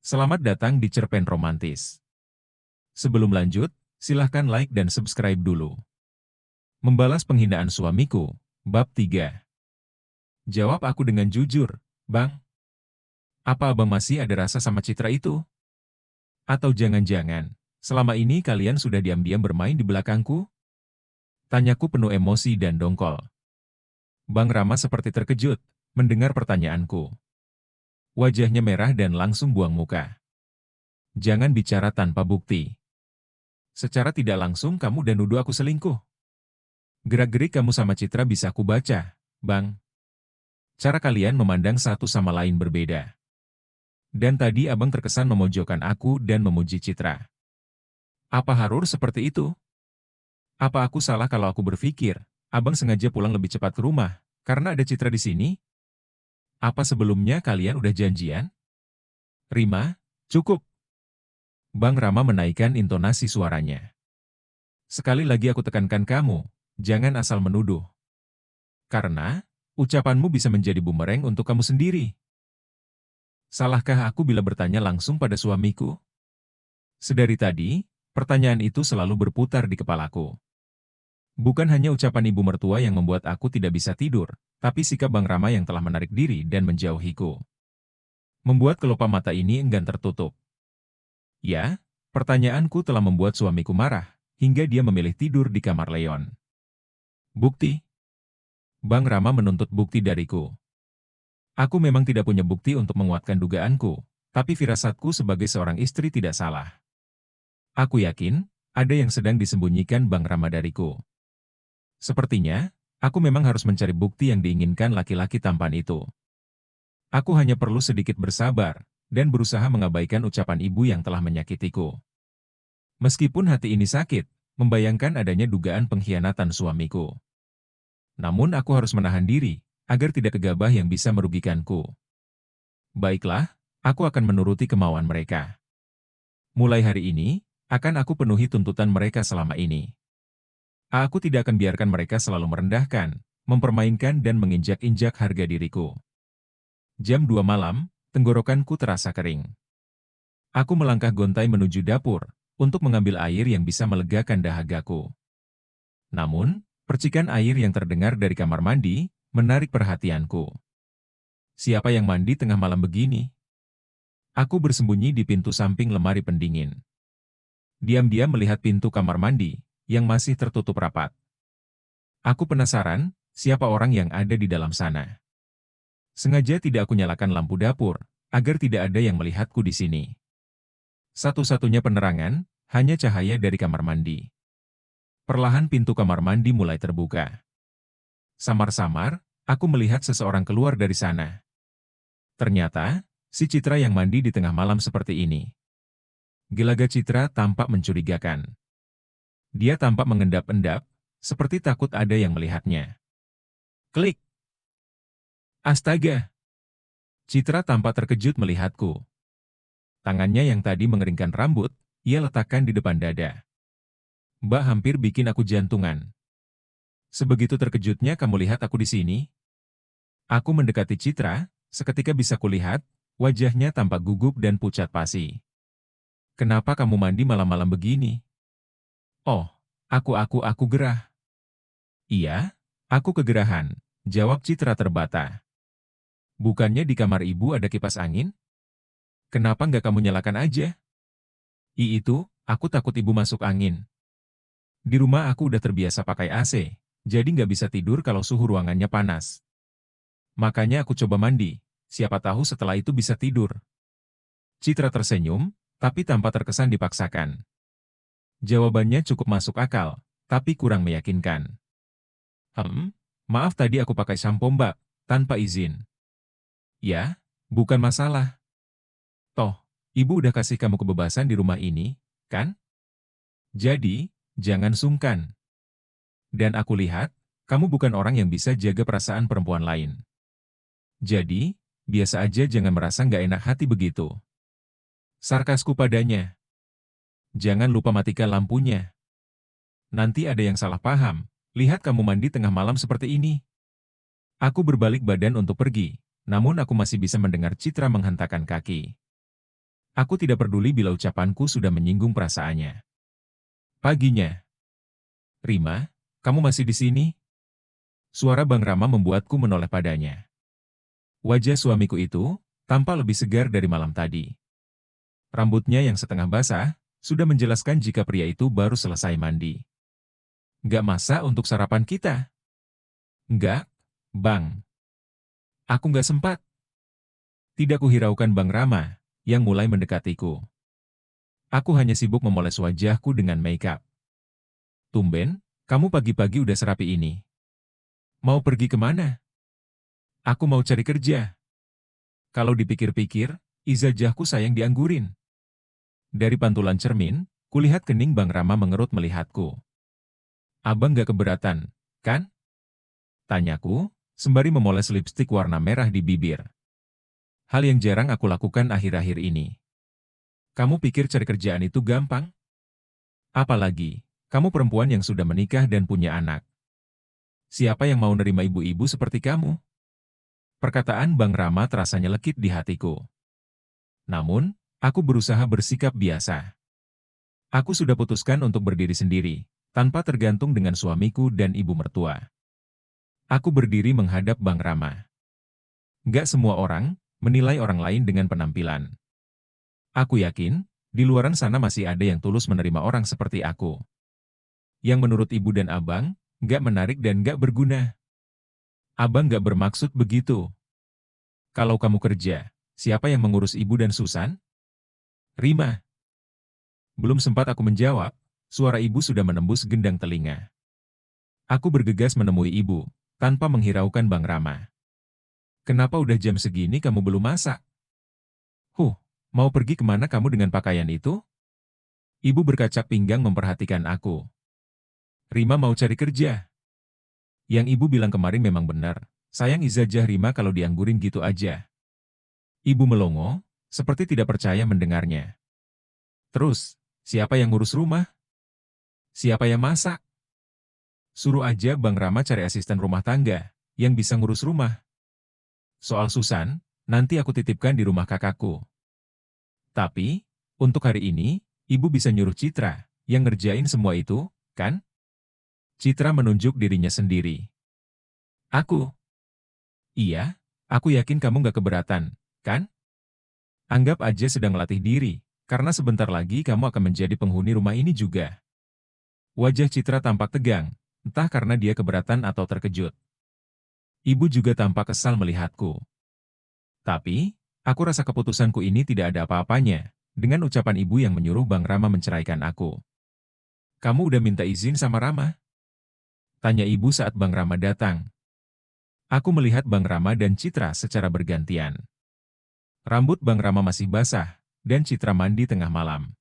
Selamat datang di Cerpen Romantis. Sebelum lanjut, silahkan like dan subscribe dulu. Membalas penghinaan suamiku, bab 3. Jawab aku dengan jujur, Bang. Apa abang masih ada rasa sama Citra itu? Atau jangan-jangan, selama ini kalian sudah diam-diam bermain di belakangku? Tanyaku penuh emosi dan dongkol. Bang Rama seperti terkejut, mendengar pertanyaanku. Wajahnya merah dan langsung buang muka. Jangan bicara tanpa bukti. Secara tidak langsung kamu dan nuduh aku selingkuh. Gerak-gerik kamu sama Citra bisa aku baca, Bang. Cara kalian memandang satu sama lain berbeda. Dan tadi abang terkesan memojokkan aku dan memuji Citra. Apa harus seperti itu? Apa aku salah kalau aku berpikir, abang sengaja pulang lebih cepat ke rumah, karena ada Citra di sini? Apa sebelumnya kalian udah janjian? Rima, cukup. Bang Rama menaikkan intonasi suaranya. Sekali lagi aku tekankan kamu, jangan asal menuduh. Karena, ucapanmu bisa menjadi bumerang untuk kamu sendiri. Salahkah aku bila bertanya langsung pada suamiku? Sedari tadi, pertanyaan itu selalu berputar di kepalaku. Bukan hanya ucapan ibu mertua yang membuat aku tidak bisa tidur, tapi sikap Bang Rama yang telah menarik diri dan menjauhiku. Membuat kelopak mata ini enggan tertutup. Ya, pertanyaanku telah membuat suamiku marah, hingga dia memilih tidur di kamar Leon. Bukti? Bang Rama menuntut bukti dariku. Aku memang tidak punya bukti untuk menguatkan dugaanku, tapi firasatku sebagai seorang istri tidak salah. Aku yakin, ada yang sedang disembunyikan Bang Rama dariku. Sepertinya, aku memang harus mencari bukti yang diinginkan laki-laki tampan itu. Aku hanya perlu sedikit bersabar, dan berusaha mengabaikan ucapan ibu yang telah menyakitiku. Meskipun hati ini sakit, membayangkan adanya dugaan pengkhianatan suamiku. Namun aku harus menahan diri, agar tidak gegabah yang bisa merugikanku. Baiklah, aku akan menuruti kemauan mereka. Mulai hari ini, akan aku penuhi tuntutan mereka selama ini. Aku tidak akan biarkan mereka selalu merendahkan, mempermainkan dan menginjak-injak harga diriku. Jam 2 malam, tenggorokanku terasa kering. Aku melangkah gontai menuju dapur, untuk mengambil air yang bisa melegakan dahagaku. Namun, percikan air yang terdengar dari kamar mandi, menarik perhatianku. Siapa yang mandi tengah malam begini? Aku bersembunyi di pintu samping lemari pendingin. Diam-diam melihat pintu kamar mandi, yang masih tertutup rapat. Aku penasaran, siapa orang yang ada di dalam sana. Sengaja tidak aku nyalakan lampu dapur, agar tidak ada yang melihatku di sini. Satu-satunya penerangan, hanya cahaya dari kamar mandi. Perlahan pintu kamar mandi mulai terbuka. Samar-samar, aku melihat seseorang keluar dari sana. Ternyata, si Citra yang mandi di tengah malam seperti ini. Gelagat Citra tampak mencurigakan. Dia tampak mengendap-endap, seperti takut ada yang melihatnya. Klik! Astaga! Citra tampak terkejut melihatku. Tangannya yang tadi mengeringkan rambut, ia letakkan di depan dada. Mbak hampir bikin aku jantungan. Sebegitu terkejutnya kamu lihat aku di sini? Aku mendekati Citra, seketika bisa kulihat, wajahnya tampak gugup dan pucat pasi. Kenapa kamu mandi malam-malam begini? Oh, aku gerah. Iya, aku kegerahan, jawab Citra terbata. Bukannya di kamar ibu ada kipas angin? Kenapa nggak kamu nyalakan aja? Itu, aku takut ibu masuk angin. Di rumah aku udah terbiasa pakai AC, jadi nggak bisa tidur kalau suhu ruangannya panas. Makanya aku coba mandi, siapa tahu setelah itu bisa tidur. Citra tersenyum, tapi tanpa terkesan dipaksakan. Jawabannya cukup masuk akal, tapi kurang meyakinkan. Maaf tadi aku pakai sampo mbak, tanpa izin. Ya, bukan masalah. Toh, ibu udah kasih kamu kebebasan di rumah ini, kan? Jadi, jangan sungkan. Dan aku lihat, kamu bukan orang yang bisa jaga perasaan perempuan lain. Jadi, biasa aja jangan merasa nggak enak hati begitu. Sarkasku padanya. Jangan lupa matikan lampunya. Nanti ada yang salah paham, lihat kamu mandi tengah malam seperti ini. Aku berbalik badan untuk pergi, namun aku masih bisa mendengar Citra menghentakkan kaki. Aku tidak peduli bila ucapanku sudah menyinggung perasaannya. Paginya, Rima, kamu masih di sini? Suara Bang Rama membuatku menoleh padanya. Wajah suamiku itu tampak lebih segar dari malam tadi. Rambutnya yang setengah basah sudah menjelaskan jika pria itu baru selesai mandi. Nggak masak untuk sarapan kita? Nggak, Bang. Aku nggak sempat. Tidak kuhiraukan Bang Rama yang mulai mendekatiku. Aku hanya sibuk memoles wajahku dengan make-up. Tumben, kamu pagi-pagi udah serapi ini. Mau pergi kemana? Aku mau cari kerja. Kalau dipikir-pikir, ijazahku sayang dianggurin. Dari pantulan cermin, kulihat kening Bang Rama mengerut melihatku. Abang gak keberatan, kan? Tanyaku, sembari memoles lipstik warna merah di bibir. Hal yang jarang aku lakukan akhir-akhir ini. Kamu pikir cari kerjaan itu gampang? Apalagi, kamu perempuan yang sudah menikah dan punya anak. Siapa yang mau nerima ibu-ibu seperti kamu? Perkataan Bang Rama terasa nyelekit di hatiku. Namun, aku berusaha bersikap biasa. Aku sudah putuskan untuk berdiri sendiri, tanpa tergantung dengan suamiku dan ibu mertua. Aku berdiri menghadap Bang Rama. Gak semua orang menilai orang lain dengan penampilan. Aku yakin, di luaran sana masih ada yang tulus menerima orang seperti aku. Yang menurut ibu dan abang, gak menarik dan gak berguna. Abang gak bermaksud begitu. Kalau kamu kerja, siapa yang mengurus ibu dan Susan? Rima. Belum sempat aku menjawab, suara ibu sudah menembus gendang telinga. Aku bergegas menemui ibu, tanpa menghiraukan Bang Rama. Kenapa udah jam segini kamu belum masak? Mau pergi kemana kamu dengan pakaian itu? Ibu berkacak pinggang memperhatikan aku. Rima mau cari kerja. Yang ibu bilang kemarin memang benar, sayang ijazah Rima kalau dianggurin gitu aja. Ibu melongo, seperti tidak percaya mendengarnya. Terus, siapa yang ngurus rumah? Siapa yang masak? Suruh aja Bang Rama cari asisten rumah tangga, yang bisa ngurus rumah. Soal Susan, nanti aku titipkan di rumah kakakku. Tapi, untuk hari ini, ibu bisa nyuruh Citra, yang ngerjain semua itu, kan? Citra menunjuk dirinya sendiri. Aku? Iya, aku yakin kamu gak keberatan, kan? Anggap aja sedang melatih diri, karena sebentar lagi kamu akan menjadi penghuni rumah ini juga. Wajah Citra tampak tegang, entah karena dia keberatan atau terkejut. Ibu juga tampak kesal melihatku. Tapi, aku rasa keputusanku ini tidak ada apa-apanya, dengan ucapan ibu yang menyuruh Bang Rama menceraikan aku. Kamu udah minta izin sama Rama? Tanya ibu saat Bang Rama datang. Aku melihat Bang Rama dan Citra secara bergantian. Rambut Bang Rama masih basah, dan Citra mandi tengah malam.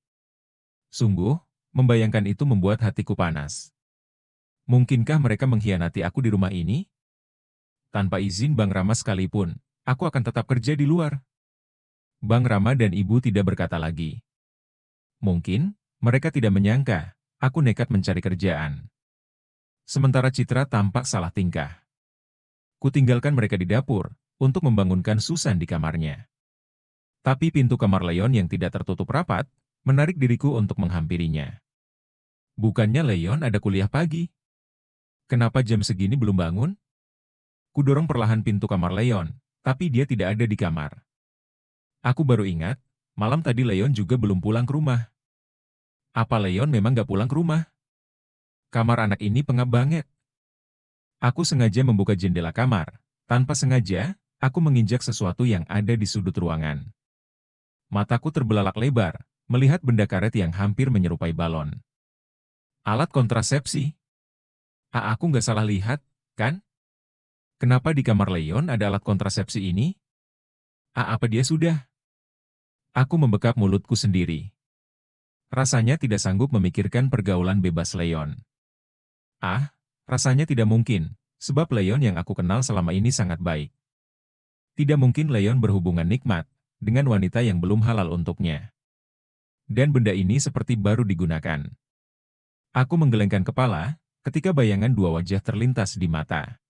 Sungguh, membayangkan itu membuat hatiku panas. Mungkinkah mereka mengkhianati aku di rumah ini? Tanpa izin Bang Rama sekalipun, aku akan tetap kerja di luar. Bang Rama dan ibu tidak berkata lagi. Mungkin, mereka tidak menyangka, aku nekat mencari kerjaan. Sementara Citra tampak salah tingkah. Kutinggalkan mereka di dapur, untuk membangunkan Susan di kamarnya. Tapi pintu kamar Leon yang tidak tertutup rapat, menarik diriku untuk menghampirinya. Bukannya Leon ada kuliah pagi? Kenapa jam segini belum bangun? Kudorong perlahan pintu kamar Leon, tapi dia tidak ada di kamar. Aku baru ingat, malam tadi Leon juga belum pulang ke rumah. Apa Leon memang gak pulang ke rumah? Kamar anak ini pengap banget. Aku sengaja membuka jendela kamar. Tanpa sengaja, aku menginjak sesuatu yang ada di sudut ruangan. Mataku terbelalak lebar, melihat benda karet yang hampir menyerupai balon. Alat kontrasepsi. Aku nggak salah lihat, kan? Kenapa di kamar Leon ada alat kontrasepsi ini? Apa dia sudah? Aku membekap mulutku sendiri. Rasanya tidak sanggup memikirkan pergaulan bebas Leon. Rasanya tidak mungkin, sebab Leon yang aku kenal selama ini sangat baik. Tidak mungkin Leon berhubungan nikmat dengan wanita yang belum halal untuknya. Dan benda ini seperti baru digunakan. Aku menggelengkan kepala ketika bayangan dua wajah terlintas di mata.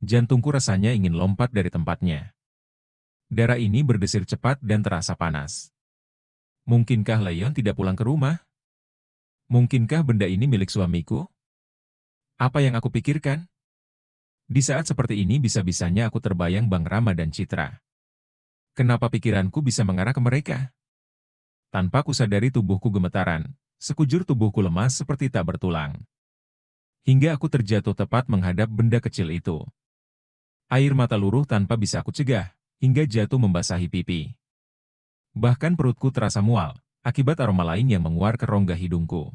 Jantungku rasanya ingin lompat dari tempatnya. Darah ini berdesir cepat dan terasa panas. Mungkinkah Leon tidak pulang ke rumah? Mungkinkah benda ini milik suamiku? Apa yang aku pikirkan? Di saat seperti ini bisa-bisanya aku terbayang Bang Rama dan Citra. Kenapa pikiranku bisa mengarah ke mereka? Tanpa kusadari tubuhku gemetaran, sekujur tubuhku lemas seperti tak bertulang. Hingga aku terjatuh tepat menghadap benda kecil itu. Air mata luruh tanpa bisa aku cegah, hingga jatuh membasahi pipi. Bahkan perutku terasa mual, akibat aroma lain yang menguar ke rongga hidungku.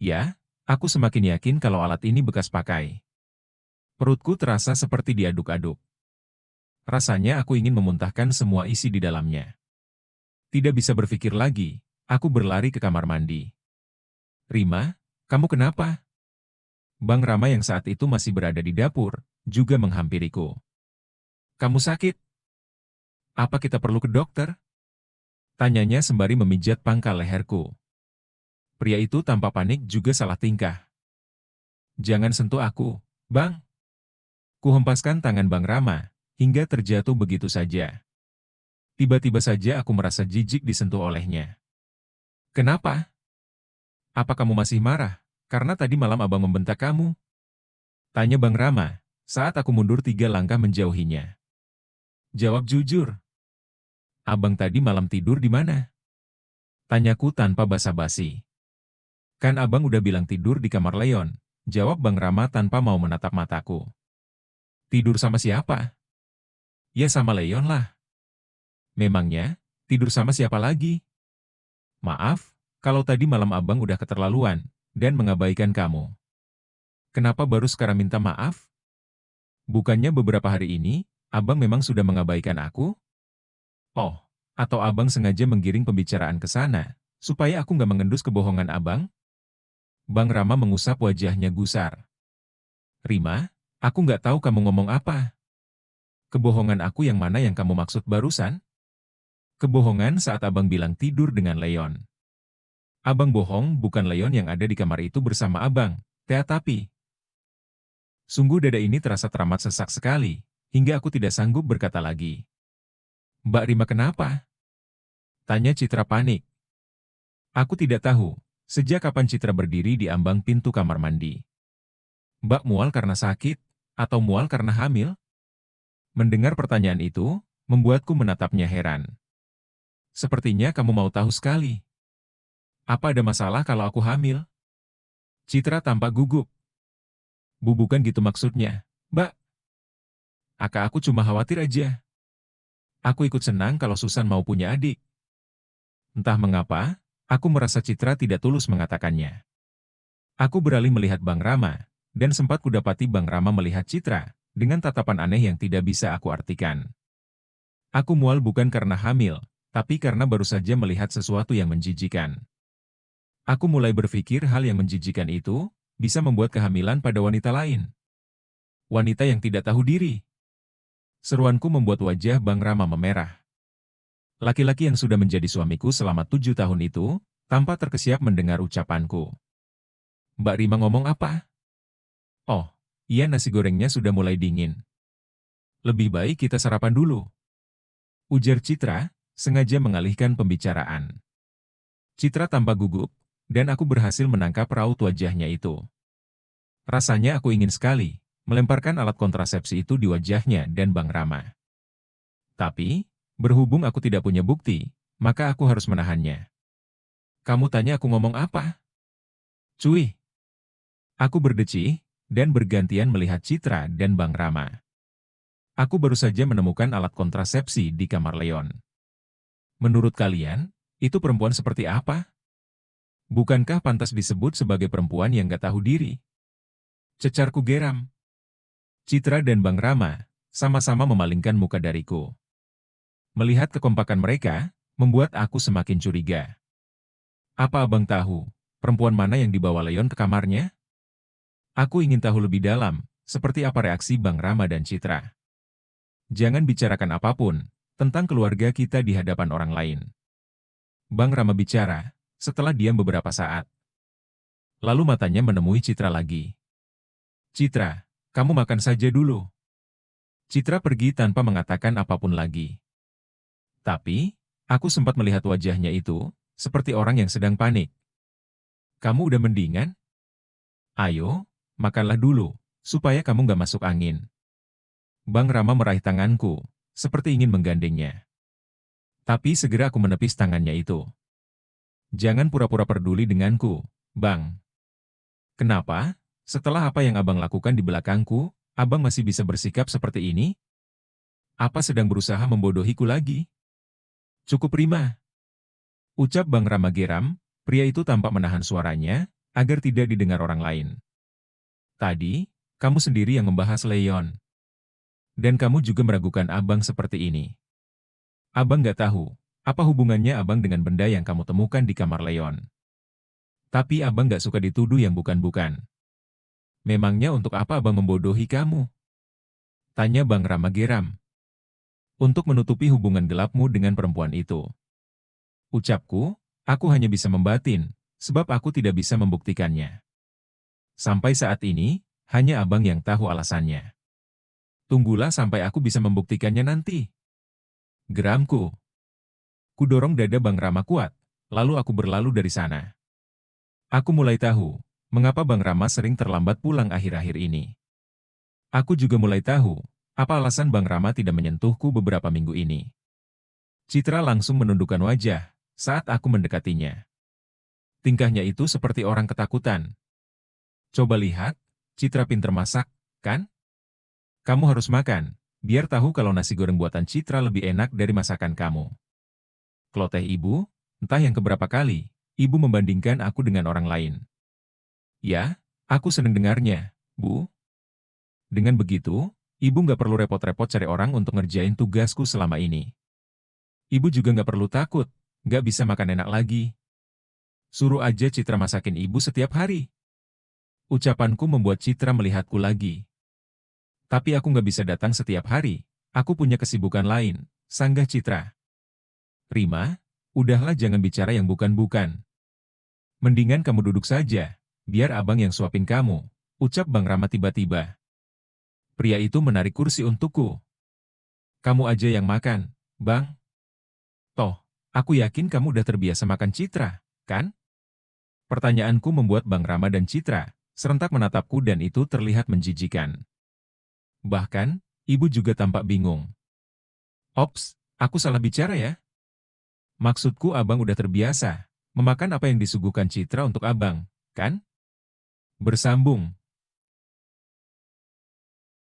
Ya, aku semakin yakin kalau alat ini bekas pakai. Perutku terasa seperti diaduk-aduk. Rasanya aku ingin memuntahkan semua isi di dalamnya. Tidak bisa berpikir lagi, aku berlari ke kamar mandi. Rima, kamu kenapa? Bang Rama yang saat itu masih berada di dapur, juga menghampiriku. Kamu sakit? Apa kita perlu ke dokter? Tanyanya sembari memijat pangkal leherku. Pria itu tanpa panik juga salah tingkah. Jangan sentuh aku, Bang. Kuhempaskan tangan Bang Rama, hingga terjatuh begitu saja. Tiba-tiba saja aku merasa jijik disentuh olehnya. Kenapa? Apa kamu masih marah, karena tadi malam abang membentak kamu? Tanya Bang Rama, saat aku mundur 3 langkah menjauhinya. Jawab jujur. Abang tadi malam tidur di mana? Tanyaku tanpa basa-basi. Kan abang udah bilang tidur di kamar Leon, jawab Bang Rama tanpa mau menatap mataku. Tidur sama siapa? Ya sama Leon lah. Memangnya, tidur sama siapa lagi? Maaf, kalau tadi malam abang udah keterlaluan, dan mengabaikan kamu. Kenapa baru sekarang minta maaf? Bukannya beberapa hari ini, abang memang sudah mengabaikan aku? Oh, atau abang sengaja menggiring pembicaraan ke sana, supaya aku nggak mengendus kebohongan abang? Bang Rama mengusap wajahnya gusar. Rima, aku nggak tahu kamu ngomong apa. Kebohongan aku yang mana yang kamu maksud barusan? Kebohongan saat abang bilang tidur dengan Leon. Abang bohong, bukan Leon yang ada di kamar itu bersama abang, tetapi. Sungguh dada ini terasa teramat sesak sekali, hingga aku tidak sanggup berkata lagi. Mbak Rima kenapa? Tanya Citra panik. Aku tidak tahu, sejak kapan Citra berdiri di ambang pintu kamar mandi. Mbak mual karena sakit, atau mual karena hamil? Mendengar pertanyaan itu, membuatku menatapnya heran. Sepertinya kamu mau tahu sekali. Apa ada masalah kalau aku hamil? Citra tampak gugup. Bukan gitu maksudnya, Mbak. Aku cuma khawatir aja. Aku ikut senang kalau Susan mau punya adik. Entah mengapa, aku merasa Citra tidak tulus mengatakannya. Aku beralih melihat Bang Rama, dan sempat kudapati Bang Rama melihat Citra, dengan tatapan aneh yang tidak bisa aku artikan. Aku mual bukan karena hamil, tapi karena baru saja melihat sesuatu yang menjijikan. Aku mulai berpikir hal yang menjijikan itu, bisa membuat kehamilan pada wanita lain. Wanita yang tidak tahu diri. Seruanku membuat wajah Bang Rama memerah. Laki-laki yang sudah menjadi suamiku selama 7 tahun itu, tampak terkesiap mendengar ucapanku. Mbak Rima ngomong apa? Oh, iya nasi gorengnya sudah mulai dingin. Lebih baik kita sarapan dulu. Ujar Citra, sengaja mengalihkan pembicaraan. Citra tampak gugup, dan aku berhasil menangkap raut wajahnya itu. Rasanya aku ingin sekali, melemparkan alat kontrasepsi itu di wajahnya dan Bang Rama. Tapi, berhubung aku tidak punya bukti, maka aku harus menahannya. Kamu tanya aku ngomong apa? Cuy. Aku berdecih, dan bergantian melihat Citra dan Bang Rama. Aku baru saja menemukan alat kontrasepsi di kamar Leon. Menurut kalian, itu perempuan seperti apa? Bukankah pantas disebut sebagai perempuan yang gak tahu diri? Cecarku geram. Citra dan Bang Rama sama-sama memalingkan muka dariku. Melihat kekompakan mereka, membuat aku semakin curiga. Apa abang tahu, perempuan mana yang dibawa Leon ke kamarnya? Aku ingin tahu lebih dalam, seperti apa reaksi Bang Rama dan Citra. Jangan bicarakan apapun tentang keluarga kita di hadapan orang lain. Bang Rama bicara, setelah diam beberapa saat. Lalu matanya menemui Citra lagi. Citra, kamu makan saja dulu. Citra pergi tanpa mengatakan apapun lagi. Tapi, Aku sempat melihat wajahnya itu, seperti orang yang sedang panik. Kamu udah mendingan? Ayo, makanlah dulu, supaya kamu nggak masuk angin. Bang Rama meraih tanganku, seperti ingin menggandengnya. Tapi segera aku menepis tangannya itu. Jangan pura-pura peduli denganku, Bang. Kenapa? Setelah apa yang abang lakukan di belakangku, abang masih bisa bersikap seperti ini? Apa sedang berusaha membodohiku lagi? Cukup prima, ucap Bang Rama geram, pria itu tampak menahan suaranya, agar tidak didengar orang lain. Tadi, kamu sendiri yang membahas Leon. Dan kamu juga meragukan abang seperti ini. Abang nggak tahu, apa hubungannya abang dengan benda yang kamu temukan di kamar Leon. Tapi abang nggak suka dituduh yang bukan-bukan. Memangnya untuk apa abang membodohi kamu? Tanya Bang Rama geram. Untuk menutupi hubungan gelapmu dengan perempuan itu. Ucapku, aku hanya bisa membatin, sebab aku tidak bisa membuktikannya. Sampai saat ini, hanya abang yang tahu alasannya. Tunggulah sampai aku bisa membuktikannya nanti. Geramku. Kudorong dada Bang Rama kuat, lalu aku berlalu dari sana. Aku mulai tahu, mengapa Bang Rama sering terlambat pulang akhir-akhir ini. Aku juga mulai tahu, apa alasan Bang Rama tidak menyentuhku beberapa minggu ini. Citra langsung menundukkan wajah, saat aku mendekatinya. Tingkahnya itu seperti orang ketakutan. Coba lihat, Citra pinter masak, kan? Kamu harus makan, biar tahu kalau nasi goreng buatan Citra lebih enak dari masakan kamu. Kloteh ibu, entah yang keberapa kali, ibu membandingkan aku dengan orang lain. Ya, aku seneng dengarnya, Bu. Dengan begitu, ibu nggak perlu repot-repot cari orang untuk ngerjain tugasku selama ini. Ibu juga nggak perlu takut, nggak bisa makan enak lagi. Suruh aja Citra masakin ibu setiap hari. Ucapanku membuat Citra melihatku lagi. Tapi aku nggak bisa datang setiap hari, aku punya kesibukan lain, sanggah Citra. Rima, udahlah jangan bicara yang bukan-bukan. Mendingan kamu duduk saja, biar abang yang suapin kamu, ucap Bang Rama tiba-tiba. Pria itu menarik kursi untukku. Kamu aja yang makan, Bang. Toh, aku yakin kamu udah terbiasa makan Citra, kan? Pertanyaanku membuat Bang Rama dan Citra serentak menatapku dan itu terlihat menjijikan. Bahkan, ibu juga tampak bingung. Ops, aku salah bicara ya? Maksudku abang udah terbiasa memakan apa yang disuguhkan Citra untuk abang, kan? Bersambung,